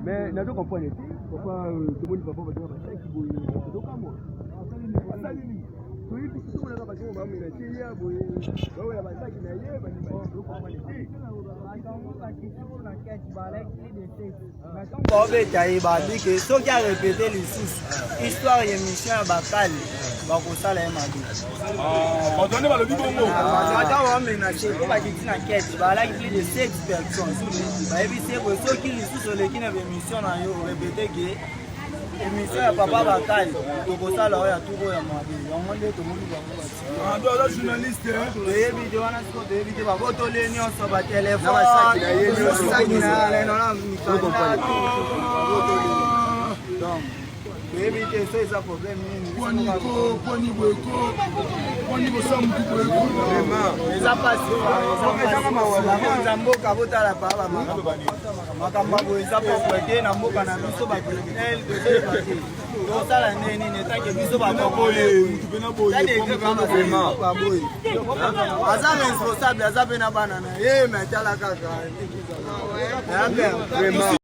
Mais n'a pas compris. Pourquoi tout le monde va pas dire ça qui boit donc à moi. Oui, puis tout le monde va dire on va me laisser hier boy. Ouais la bataille qui n'a hier va nous donc on va laisser. Bon betaïba dit que ceux qui a répété les sous histoire émission Bakali va ko sala emadi. On donne le bibongo. Attends on ménager ko ba dit na quête ba la plus de 6 personnes. Ba ebi c'est que ceux qui les sous sur les qui na émission na yo répéter que émission ya papa Bakali to ko sala ya tout ya madi. On monde to monde ba. Ah do journaliste hein. De vidéo na ko de vidéo ba ko to le ni on so ba téléphone. Ça qui na non donc, éviter ces problèmes.